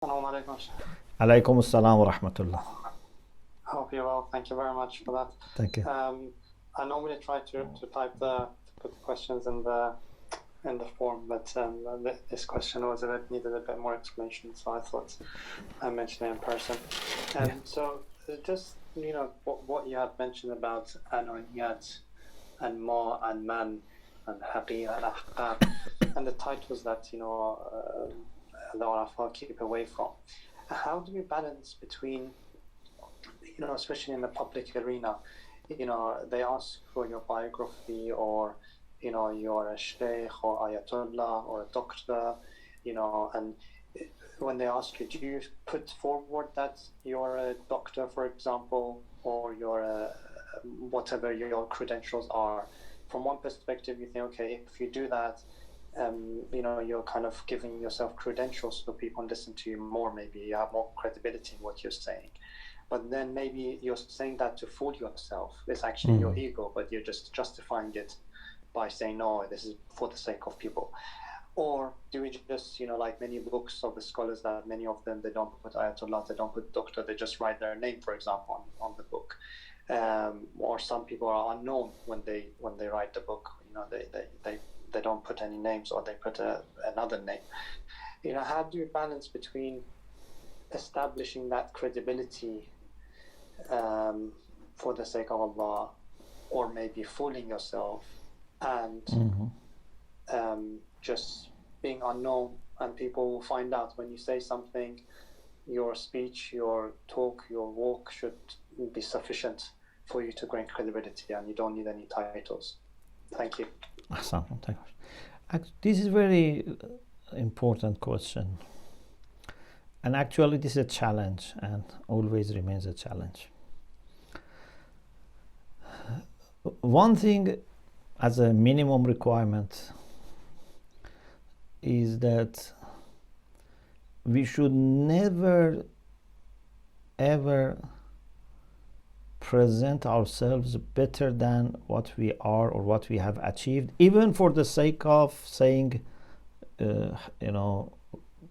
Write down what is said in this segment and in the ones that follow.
Assalamu alaikum. Alaykum assalam wa rahmatullah. Hope you're well. Thank you very much for Thank you. that. I normally try to type to put the questions in the form, but this question needed a bit more explanation, so I thought I mentioned it in person. Yeah. So just what you had mentioned about anoniyat and ma and man and happy and ahqaq and the titles that the Arafah keep away from. How do you balance between, especially in the public arena, they ask for your biography, or you're a sheikh or ayatollah or a doctor, and when they ask you, do you put forward that you're a doctor, for example, or you're a whatever your credentials are? From one perspective, you think, okay, if you do that, you're kind of giving yourself credentials so people listen to you more. Maybe you have more credibility in what you're saying. But then maybe you're saying that to fool yourself. It's actually your ego, but you're just justifying it by saying, no, this is for the sake of people. Or do we just, like many books of the scholars, that many of them, they don't put ayatollah, they don't put doctor, they just write their name, for example, on the book. Or some people are unknown when they write the book. They don't put any names, or they put another name. How do you balance between establishing that credibility for the sake of Allah, or maybe fooling yourself, and just being unknown, and people will find out when you say something? Your speech, your talk, your walk should be sufficient for you to gain credibility, and you don't need any titles. Thank you. This is a very important question, and actually this is a challenge and always remains a challenge. One thing as a minimum requirement is that we should never ever present ourselves better than what we are or what we have achieved, even for the sake of saying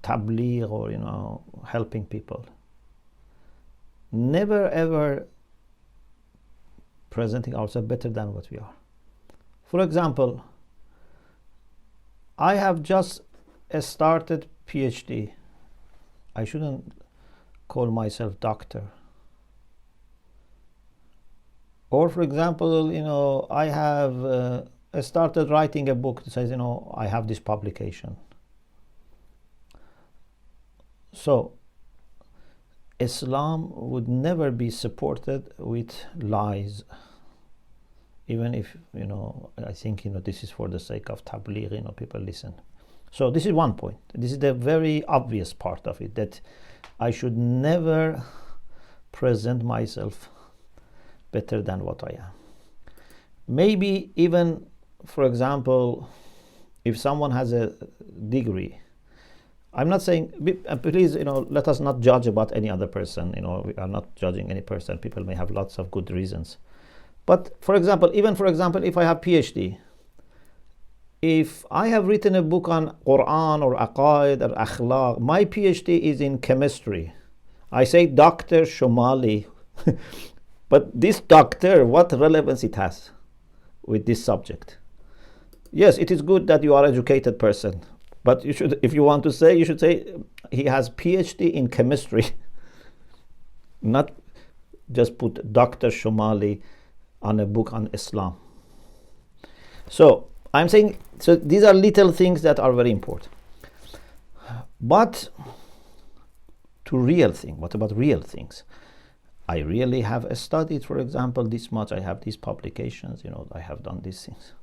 tabligh, or helping people. Never ever presenting ourselves better than what we are. For example, I have just started PhD. I shouldn't call myself doctor. Or for example, I have started writing a book that says, I have this publication. So Islam would never be supported with lies, even if I think this is for the sake of tabligh, people listen. So this is one point. This is the very obvious part of it, that I should never present myself better than what I am. Maybe even, for example, if someone has a degree, I'm not saying, please, let us not judge about any other person. We are not judging any person. People may have lots of good reasons. But for example, if I have PhD, if I have written a book on Quran or Aqaid or Akhlaq, my PhD is in chemistry. I say Dr. Shomali. But this doctor, what relevance it has with this subject? Yes, it is good that you are an educated person, but you should, if you want to say, you should say he has PhD in chemistry. Not just put Dr. Shomali on a book on Islam. So I'm saying, so these are little things that are very important. But to real thing, what about real things? I really have studied, for example, this much. I have these publications, I have done these things.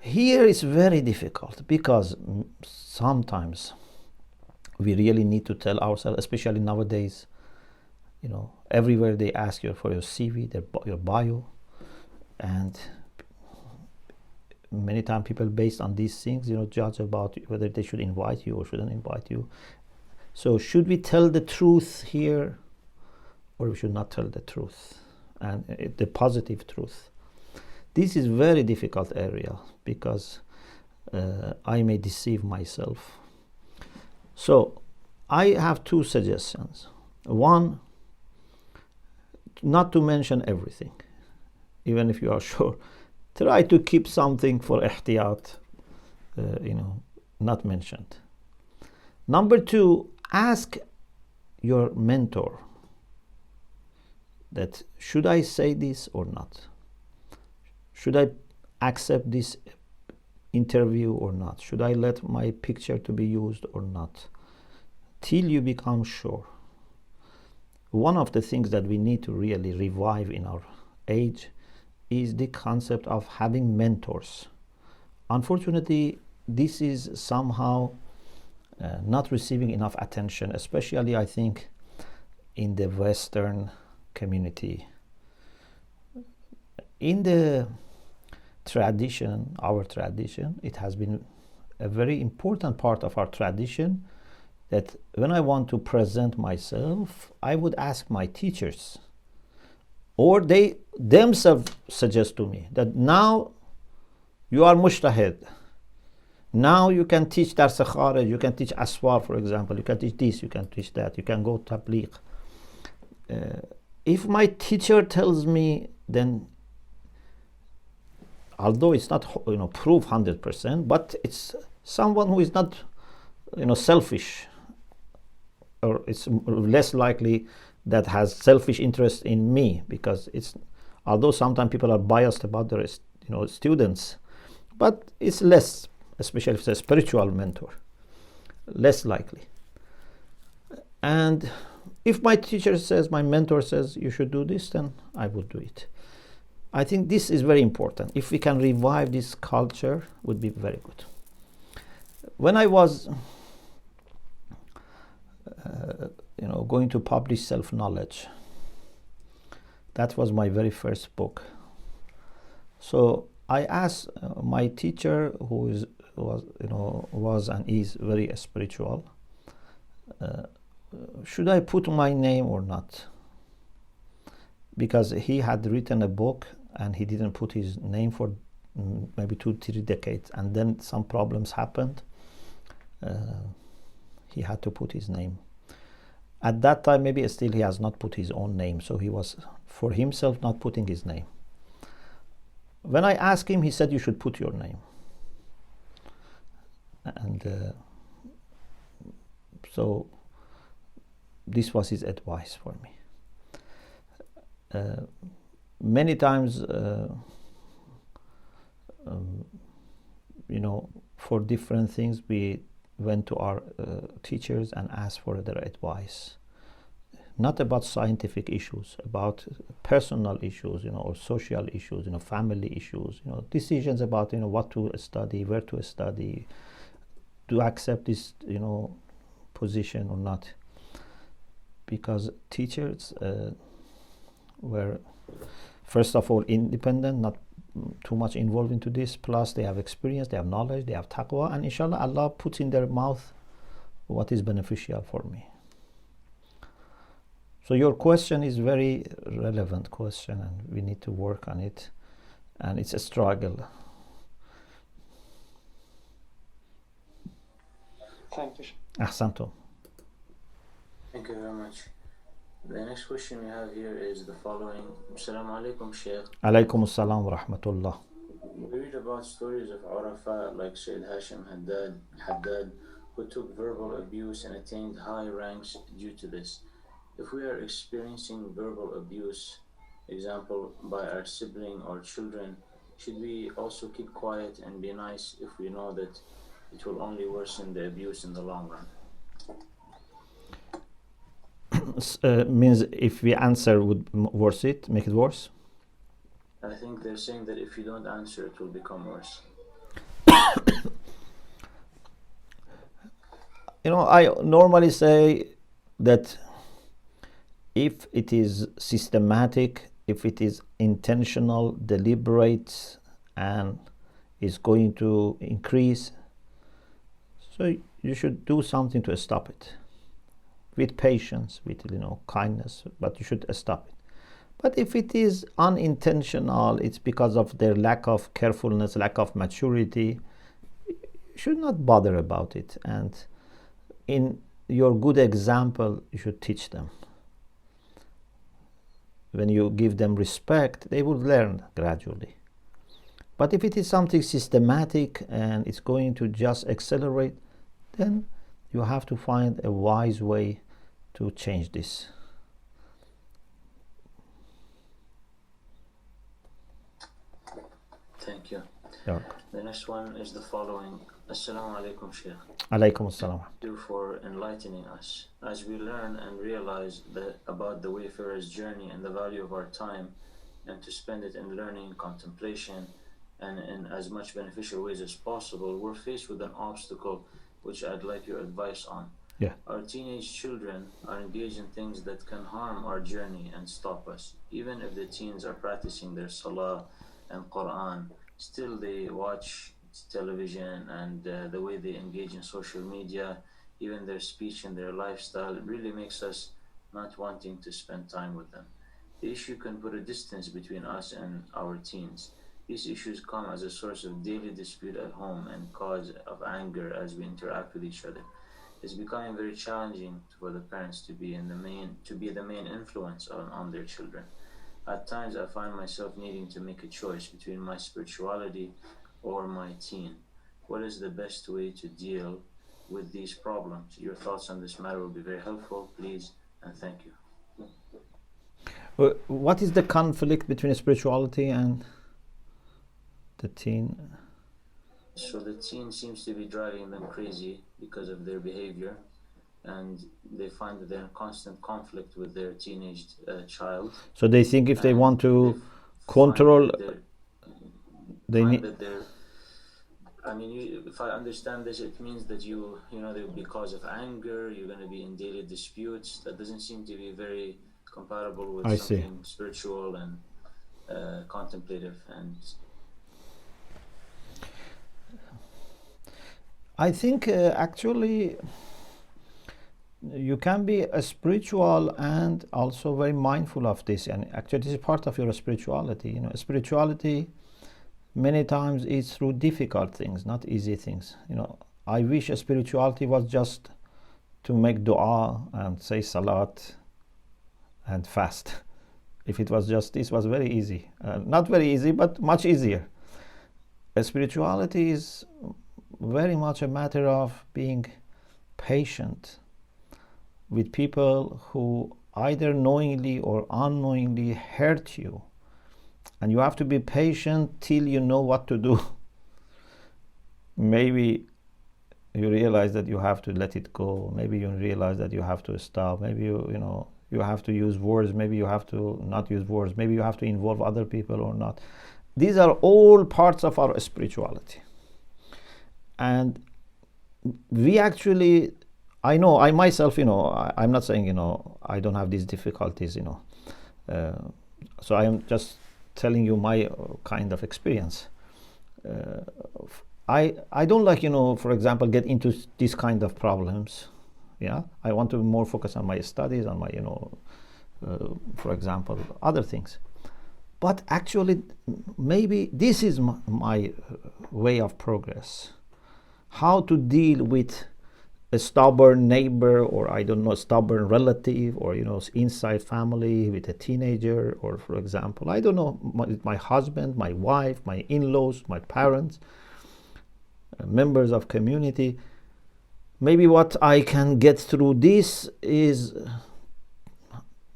Here is very difficult, because sometimes we really need to tell ourselves, especially nowadays, everywhere they ask you for your CV, your bio, and many times people, based on these things, judge about whether they should invite you or shouldn't invite you. So should we tell the truth here, or we should not tell the truth, and the positive truth? This is very difficult area, because I may deceive myself. So I have two suggestions. One, not to mention everything, even if you are sure. Try to keep something for ihtiyat, not mentioned. Number two, ask your mentor that should I say this or not? Should I accept this interview or not? Should I let my picture to be used or not? Till you become sure. One of the things that we need to really revive in our age is the concept of having mentors. Unfortunately, this is somehow not receiving enough attention, especially I think in the Western community. In the tradition, our tradition, it has been a very important part of our tradition that when I want to present myself, I would ask my teachers, or they themselves suggest to me that now you are mushtahid. Now you can teach Dars Kharij, you can teach Aswar, for example, you can teach this, you can teach that, you can go tabligh. If my teacher tells me, then although it's not proof 100%, but it's someone who is not selfish, or it's less likely that has selfish interest in me, because it's, although sometimes people are biased about their students, but it's less, especially if it's a spiritual mentor, less likely. And if my teacher says, my mentor says you should do this, then I would do it. I think this is very important. If we can revive this culture, would be very good. When I was going to publish Self-Knowledge, that was my very first book. So I asked my teacher, who was and is very spiritual, should I put my name or not? Because he had written a book and he didn't put his name for maybe 2-3 decades, and then some problems happened. He had to put his name. At that time, maybe still he has not put his own name, so he was for himself not putting his name. When I asked him, he said you should put your name. And so this was his advice for me. Many times, for different things, we went to our teachers and asked for their advice. Not about scientific issues, about personal issues, or social issues, family issues, decisions about, what to study, where to study, to accept this, position or not. Because teachers were, first of all, independent, not too much involved into this, plus they have experience, they have knowledge, they have taqwa, and inshallah Allah puts in their mouth what is beneficial for me. So your question is very relevant question, and we need to work on it, and it's a struggle. Thank you. Ahsantum. Thank you very much. The next question we have here is the following. Assalamu alaikum, Sheikh. Alaykum assalam wa rahmatullah. We read about stories of Arafat like Sayyid Hashim Haddad, who took verbal abuse and attained high ranks due to this. If we are experiencing verbal abuse, example by our sibling or children, should we also keep quiet and be nice if we know that it will only worsen the abuse in the long run? Means if we answer would make it worse? I think they're saying that if you don't answer, it will become worse. I normally say that if it is systematic, if it is intentional, deliberate, and is going to increase, so you should do something to stop it. With patience, with kindness, but you should stop it. But if it is unintentional, it's because of their lack of carefulness, lack of maturity, you should not bother about it. And in your good example, you should teach them. When you give them respect, they will learn gradually. But if it is something systematic and it's going to just accelerate, then you have to find a wise way to change this. Thank you. Yeah. The next one is the following. Assalamu alaikum, Sheikh. Alaikum assalam. Thank you for enlightening us. As we learn and realize about the wayfarer's journey and the value of our time, and to spend it in learning, contemplation, and in as much beneficial ways as possible, we're faced with an obstacle which I'd like your advice on. Yeah. Our teenage children are engaged in things that can harm our journey and stop us. Even if the teens are practicing their salah and Quran, still they watch television, and the way they engage in social media, even their speech and their lifestyle, really makes us not wanting to spend time with them. The issue can put a distance between us and our teens. These issues come as a source of daily dispute at home and cause of anger as we interact with each other. It's becoming very challenging for the parents to be the main influence on their children. At times I find myself needing to make a choice between my spirituality or my teen. What is the best way to deal with these problems? Your thoughts on this matter will be very helpful, please, and thank you. What is the conflict between spirituality and the teen? So the teen seems to be driving them crazy because of their behavior, and they find that they're in constant conflict with their teenage child. So they think if they want to control, they need. If I understand this, it means that there will be cause of anger. You're going to be in daily disputes. That doesn't seem to be very compatible with something spiritual and contemplative. And I think actually you can be a spiritual and also very mindful of this, and actually this is part of your spirituality. Spirituality many times is through difficult things, not easy things. I wish spirituality was just to make dua and say salat and fast. If it was just this, was very easy. Not very easy, but much easier. Spirituality is very much a matter of being patient with people who either knowingly or unknowingly hurt you. And you have to be patient till you know what to do. Maybe you realize that you have to let it go. Maybe you realize that you have to stop. Maybe you have to use words. Maybe you have to not use words. Maybe you have to involve other people or not. These are all parts of our spirituality. And we actually, I know, I myself, I'm not saying, I don't have these difficulties, so I am just telling you my kind of experience. I don't like, for example, get into these kind of problems. Yeah, I want to more focus on my studies, on my, for example, other things. But actually, maybe this is my way of progress. How to deal with a stubborn neighbor, or I don't know, stubborn relative, or inside family with a teenager, or for example, I don't know, my husband, my wife, my in-laws, my parents, members of community. Maybe what I can get through this is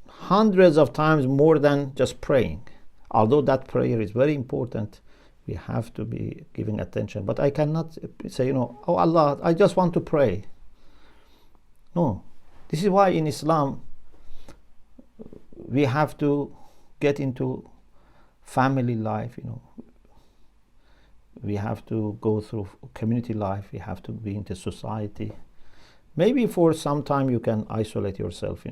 hundreds of times more than just praying. Although that prayer is very important, we have to be giving attention. But I cannot say, oh Allah, I just want to pray. No. This is why in Islam we have to get into family life, We have to go through community life. We have to be into society. Maybe for some time you can isolate yourself,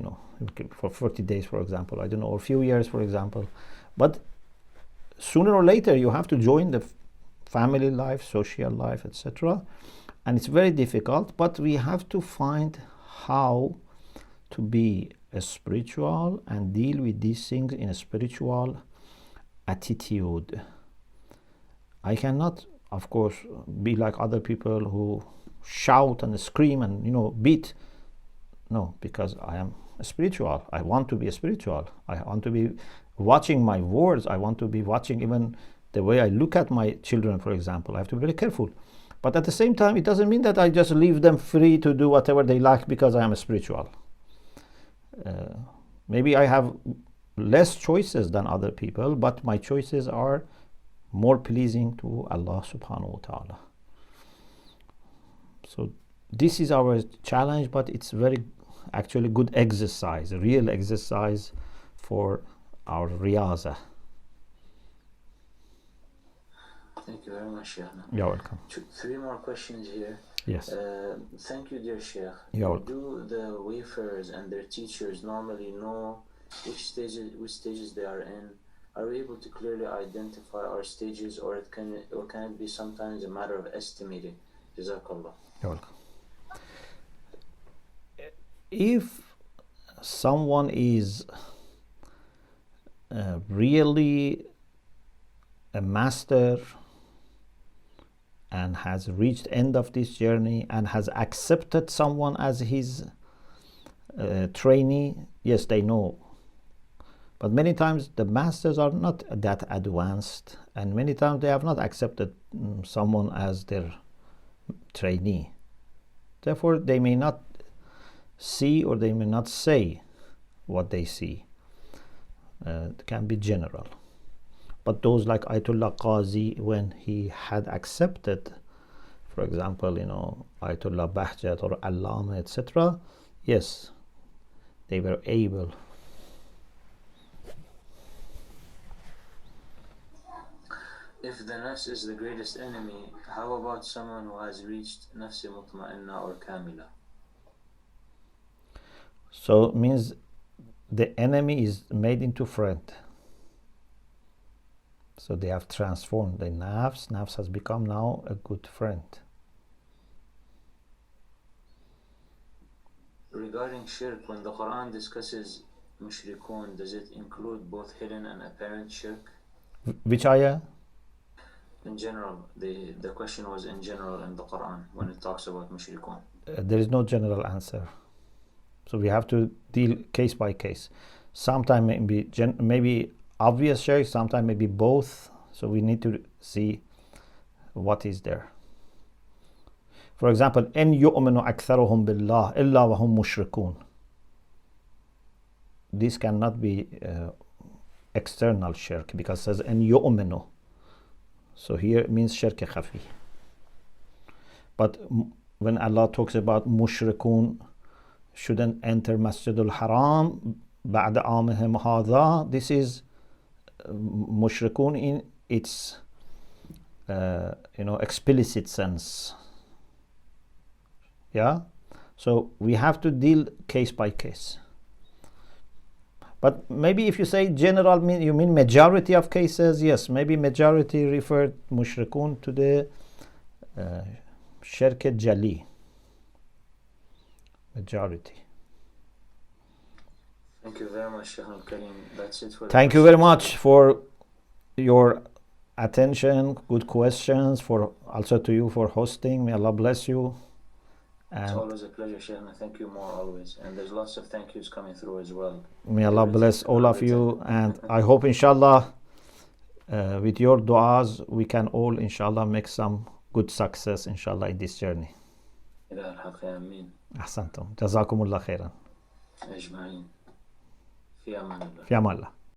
for 40 days, for example, I don't know, or a few years, for example. But sooner or later you have to join the family life, social life, etc. And it's very difficult, but we have to find how to be a spiritual and deal with these things in a spiritual attitude. I cannot, of course, be like other people who shout and scream and beat No, because I am spiritual. I want to be spiritual. I want to be watching my words. I want to be watching even the way I look at my children, for example. I have to be very careful. But at the same time, it doesn't mean that I just leave them free to do whatever they like because I am spiritual. Maybe I have less choices than other people, but my choices are more pleasing to Allah subhanahu wa ta'ala. So this is our challenge, but it's very actually good exercise, a real exercise for our riyaza. Thank you very much, Sheikh. You're welcome. 3 more questions here. Yes. Thank you, dear Sheikh. You're welcome. Do the wayfarers and their teachers normally know which stages they are in? Are we able to clearly identify our stages, or can it be sometimes a matter of estimating? Jazakallah. You're welcome. If someone is really a master and has reached end of this journey and has accepted someone as his trainee, yes, they know. But many times the masters are not that advanced, and many times they have not accepted someone as their trainee. Therefore, they may not see or they may not say what they see. It can be general. But those like Ayatollah Qazi, when he had accepted, for example, Ayatollah Bahjat or Allama, etc., yes, they were able. If the nafs is the greatest enemy, how about someone who has reached nafs mutma'inna or kamila? So it means the enemy is made into friend. So they have transformed the nafs. Nafs has become now a good friend. Regarding shirk, when the Quran discusses mushrikun, does it include both hidden and apparent shirk? Which ayah? In general, the question was in general in the Quran when it talks about mushrikun. There is no general answer. So we have to deal case by case. Sometimes maybe obvious shirk, sometimes maybe both. So we need to see what is there. For example, إن يؤمن أكثرهم بالله إلا وهم مشركون. This cannot be external shirk because it says إن يؤمن. So here it means shirk khafi. But when Allah talks about mushrikun shouldn't enter Masjid al-Haram بعد عامهم هذا, this is mushrikun in its explicit sense. Yeah, so we have to deal case by case. But maybe if you say general, you mean majority of cases? Yes, maybe majority referred mushrikun to the shirk jali. Majority. Thank you very much, Sheikh Al-Karim. That's it for Thank you very much for your attention, good questions, for also to you for hosting. May Allah bless you. It's always a pleasure, Sheikh. Thank you more always. And there's lots of thank yous coming through as well. May Allah bless all of you. And I hope, inshallah, with your du'as, we can all, inshallah, make some good success, inshallah, in this journey. أحسنتم. جزاكم الله خيرا. أجمعين. في أمان الله. في أمان الله.